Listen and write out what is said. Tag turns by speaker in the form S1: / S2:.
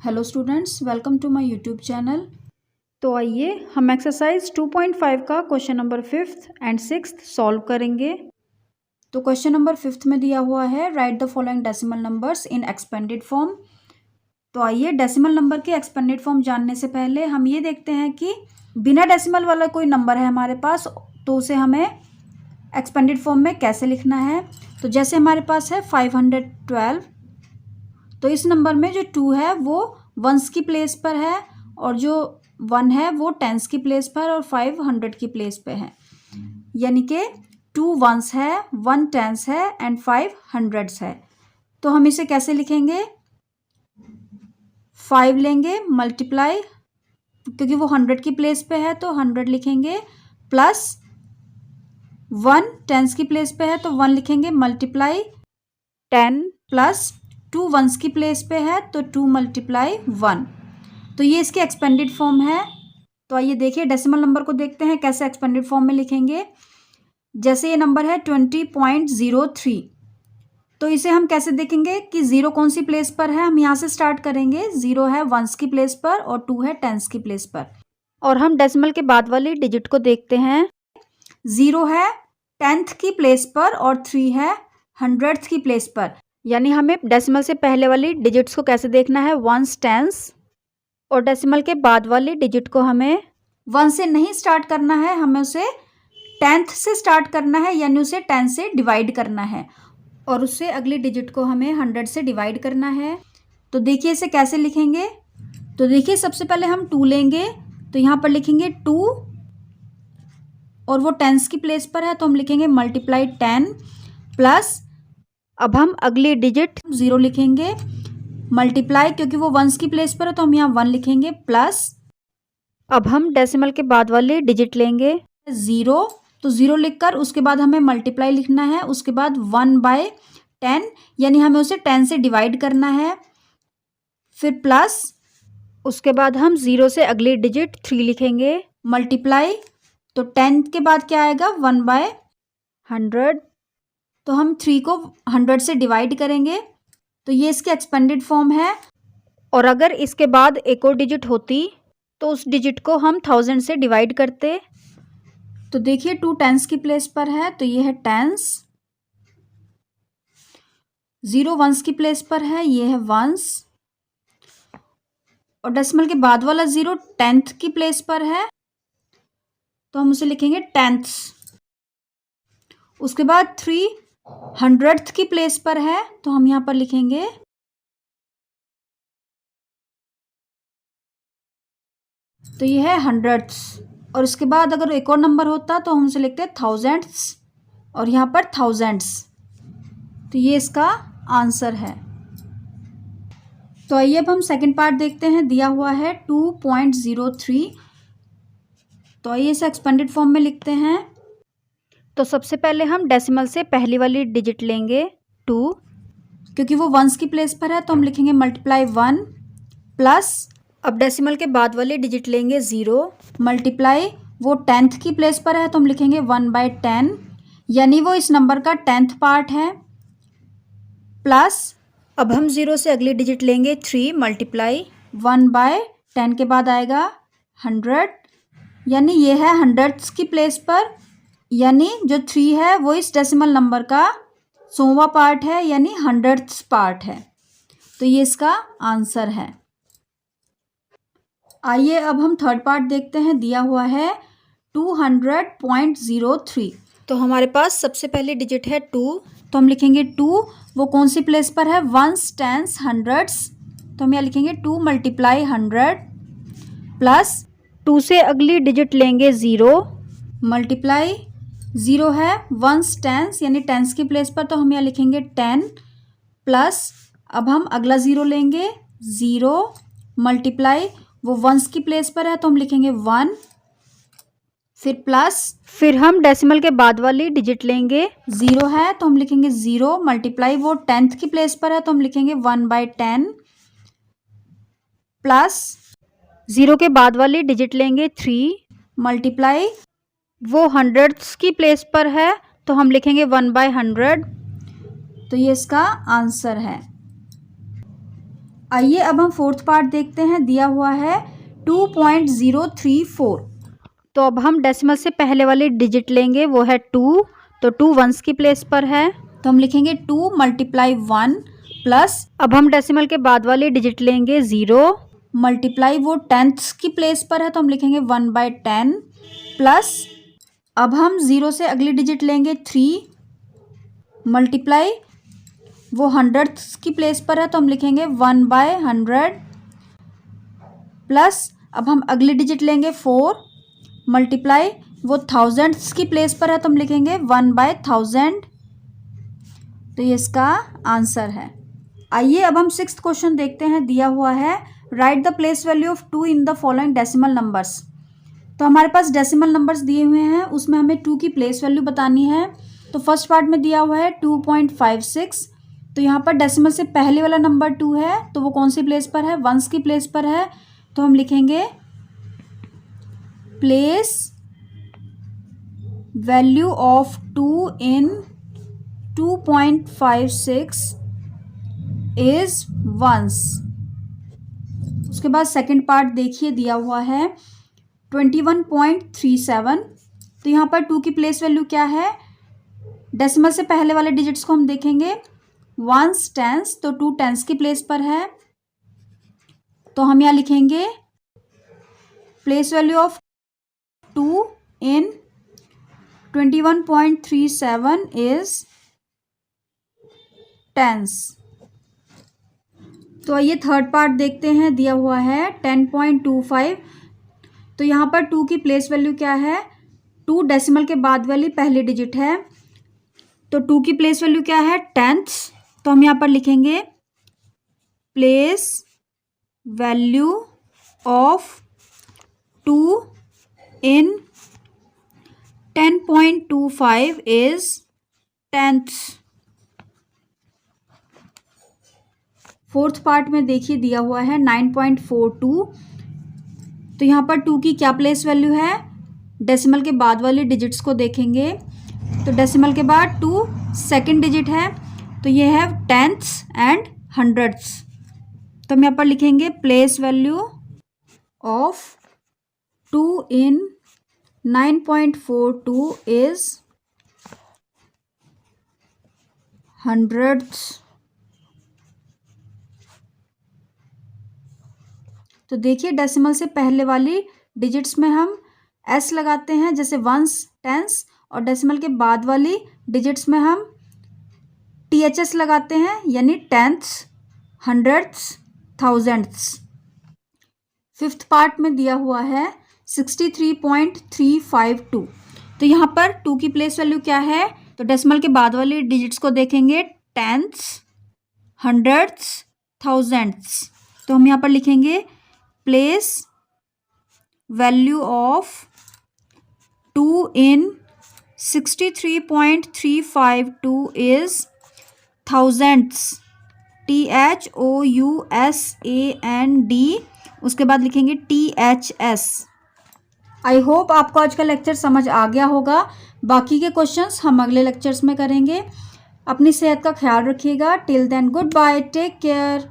S1: Hello students, welcome to my YouTube channel. तो आइए हम एक्सरसाइज 2.5 का question number 5th and 6th solve करेंगे। तो क्वेश्चन नंबर 5th में दिया हुआ है right the following decimal numbers in expanded form. तो आइए डेसिमल नंबर के एक्सपेंडेड फॉर्म जानने से पहले हम ये देखते हैं कि बिना डेसिमल वाला कोई नंबर है हमारे पास तो उसे हमें एक्सपेंडेड फॉर्म में कैसे लिखना है। तो जैसे हमारे पास है 512, तो इस नंबर में जो 2 है वो वंस की प्लेस पर है और जो 1 है वो टेंस की प्लेस पर और 5 100 की प्लेस पे है, यानी कि 2 वंस है, 1 टेंस है एंड 5 हंड्रेड्स है। तो हम इसे कैसे लिखेंगे? 5 लेंगे मल्टीप्लाई, क्योंकि वो 100 की प्लेस पे है तो 100 लिखेंगे, प्लस 1 टेंस की प्लेस पे है तो 1 लिखेंगे, मल्टीप्लाई 10 प्लस 2 वंस की प्लेस पे है तो 2 मल्टीप्लाई 1। तो ये इसके एक्सपेंडेड फॉर्म है। तो आइए देखिए डेसिमल नंबर को देखते हैं कैसे एक्सपेंडेड फॉर्म में लिखेंगे। जैसे ये नंबर है 20.03, तो इसे हम कैसे देखेंगे कि 0 कौन सी प्लेस पर है। हम यहाँ से स्टार्ट करेंगे, 0 है वंस की प्लेस पर और 2 है टेंस की प्लेस पर। और हम डेसिमल के बाद वाली डिजिट को देखते हैं। 0 है 10th की प्लेस पर और 3 है 100th की प्लेस पर, यानी हमें डेसिमल से पहले वाली डिजिट्स को कैसे देखना है, वंस टेंस, और डेसिमल के बाद वाली डिजिट को हमें 1 से नहीं स्टार्ट करना है, हमें उसे 10th से स्टार्ट करना है, यानी उसे 10 से डिवाइड करना है और उससे अगली डिजिट को हमें 100 से डिवाइड करना है। तो देखिए इसे कैसे लिखेंगे। तो देखिए सबसे पहले हम 2 लेंगे, तो यहाँ पर लिखेंगे 2 और वो टेंस की प्लेस पर है तो हम लिखेंगे मल्टीप्लाई 10 प्लस, अब हम अगली डिजिट 0 लिखेंगे, मल्टीप्लाई क्योंकि वो वंस की प्लेस पर है तो हम यहाँ 1 लिखेंगे, प्लस अब हम डेसिमल के बाद वाली डिजिट लेंगे 0, तो 0 लिखकर उसके बाद हमें मल्टीप्लाई लिखना है, उसके बाद 1/10, यानी हमें उसे 10 से डिवाइड करना है, फिर प्लस उसके बाद हम 0 से अगली डिजिट 3 लिखेंगे, मल्टीप्लाई तो 10 के बाद क्या आएगा 1/100, तो हम 3 को 100 से डिवाइड करेंगे। तो ये इसके एक्सपेंडेड फॉर्म है। और अगर इसके बाद एक और डिजिट होती तो उस डिजिट को हम 1000 से डिवाइड करते। तो देखिए 2 टेंस की प्लेस पर है तो ये है टेंस, 0 वंस की प्लेस पर है, ये है वंस, और डेसिमल के बाद वाला 0 10th की प्लेस पर है तो हम उसे लिखेंगे टेंथ्स। उसके बाद 3 100th की प्लेस पर है तो हम यहाँ पर लिखेंगे तो ये है 100ths, और उसके बाद अगर एक और नंबर होता तो हम उसे लिखते हैं 1000ths और यहाँ पर 1000s। तो ये इसका आंसर है। तो आइए अब हम सेकंड पार्ट देखते हैं। दिया हुआ है 2.03, तो आइए इसे एक्सपेंडेड फॉर्म में लिखते हैं। तो सबसे पहले हम डेसिमल से पहली वाली डिजिट लेंगे 2, क्योंकि वो वंस की प्लेस पर है तो हम लिखेंगे मल्टीप्लाई 1, प्लस अब डेसिमल के बाद वाली डिजिट लेंगे 0, मल्टीप्लाई वो 10th की प्लेस पर है तो हम लिखेंगे 1/10, यानी वो इस नंबर का 10th पार्ट है, प्लस अब हम 0 से अगली डिजिट लेंगे 3, मल्टीप्लाई 1/10 के बाद आएगा 100, यानी ये है 100ths की प्लेस पर, यानी जो 3 है वो इस डेसिमल नंबर का 100वां पार्ट है, यानी 100ths पार्ट है। तो ये इसका आंसर है। आइए अब हम थर्ड पार्ट देखते हैं। दिया हुआ है 200.03, तो हमारे पास सबसे पहली डिजिट है 2, तो हम लिखेंगे 2, वो कौन सी प्लेस पर है, वंस टेंस हंड्रेड्स, तो हम यहाँ लिखेंगे 2 मल्टीप्लाई 100, प्लस 2 से अगली डिजिट लेंगे 0, मल्टीप्लाई 0 है वंस टेंस यानी टेंस की प्लेस पर तो हम यहाँ लिखेंगे 10, प्लस अब हम अगला 0 लेंगे 0, मल्टीप्लाई वो वंस की प्लेस पर है तो हम लिखेंगे 1, फिर प्लस फिर हम डेसिमल के बाद वाली डिजिट लेंगे, 0 है तो हम लिखेंगे 0, मल्टीप्लाई वो 10th की प्लेस पर है तो हम लिखेंगे 1/10, प्लस 0 के बाद वाली डिजिट लेंगे 3, मल्टीप्लाई वो 100ths की प्लेस पर है तो हम लिखेंगे 1/100। तो ये इसका आंसर है। आइए अब हम फोर्थ पार्ट देखते हैं। दिया हुआ है 2.034। तो अब हम डेसिमल से पहले वाली डिजिट लेंगे, वो है 2। तो 2 वंस की प्लेस पर है तो हम लिखेंगे 2 मल्टीप्लाई 1 प्लस, अब हम डेसिमल के बाद वाली डिजिट लेंगे 0 मल्टीप्लाई, वो टेंथ्स की प्लेस पर है तो हम लिखेंगे 1/10 प्लस, अब हम 0 से अगली डिजिट लेंगे 3 मल्टीप्लाई, वो हंड्रेड्स की प्लेस पर है तो हम लिखेंगे 1/100 प्लस, अब हम अगली डिजिट लेंगे 4 मल्टीप्लाई, वो थाउजेंड्स की प्लेस पर है तो हम लिखेंगे 1/1000। तो ये इसका आंसर है। आइए अब हम सिक्स्थ क्वेश्चन देखते हैं। दिया हुआ है right the place value of 2 in the following decimal numbers. तो हमारे पास डेसिमल नंबर्स दिए हुए हैं, उसमें हमें 2 की प्लेस वैल्यू बतानी है। तो फर्स्ट पार्ट में दिया हुआ है 2.56। तो यहाँ पर डेसिमल से पहले वाला नंबर 2 है तो वो कौन सी प्लेस पर है, वंस की प्लेस पर है। तो हम लिखेंगे place value of 2 in 2.56 is ones. उसके बाद सेकंड पार्ट देखिए, दिया हुआ है 21.37। तो यहाँ पर 2 की प्लेस वैल्यू क्या है, डेसिमल से पहले वाले डिजिट्स को हम देखेंगे वंस टेंस, तो 2 टेंस की प्लेस पर है तो हम यहाँ लिखेंगे place value of 2 in 21.37 is tens. तो आइए थर्ड पार्ट देखते हैं। दिया हुआ है 10.25। तो यहाँ पर 2 की प्लेस वैल्यू क्या है, 2 डेसिमल के बाद वाली पहली डिजिट है तो 2 की प्लेस वैल्यू क्या है, टेंथ्स। तो हम यहाँ पर लिखेंगे place value of 2 in 10.25 is tenths. Fourth part में देखिए, दिया हुआ है 9.42। तो यहाँ पर 2 की क्या प्लेस वैल्यू है, डेसिमल के बाद वाली डिजिट्स को देखेंगे तो डेसिमल के बाद 2 सेकंड डिजिट है तो ये है टेंथ्स एंड हंड्रेड्स। तो हम यहाँ पर लिखेंगे place value of 2 in 9.42 is hundreds. तो देखिए डेसिमल से पहले वाली डिजिट्स में हम एस लगाते हैं जैसे वंस टेंस, और डेसिमल के बाद वाली डिजिट्स में हम THS लगाते हैं यानी टेंथ्स, हंड्रेड्स, थाउजेंड्स। फिफ्थ पार्ट में दिया हुआ है 63.352। तो यहाँ पर 2 की प्लेस वैल्यू क्या है, तो डेसिमल के बाद वाली डिजिट्स को देखेंगे टेंथ्स, हंड्रेड्स, थाउजेंड्स। तो हम यहाँ पर लिखेंगे place value of 2 in 63.352 is thousands, THOUSAND, उसके बाद लिखेंगे THS। आई होप आपको आज का लेक्चर समझ आ गया होगा। बाकी के क्वेश्चंस हम अगले लेक्चर्स में करेंगे। अपनी सेहत का ख्याल रखिएगा। Till then goodbye, take care.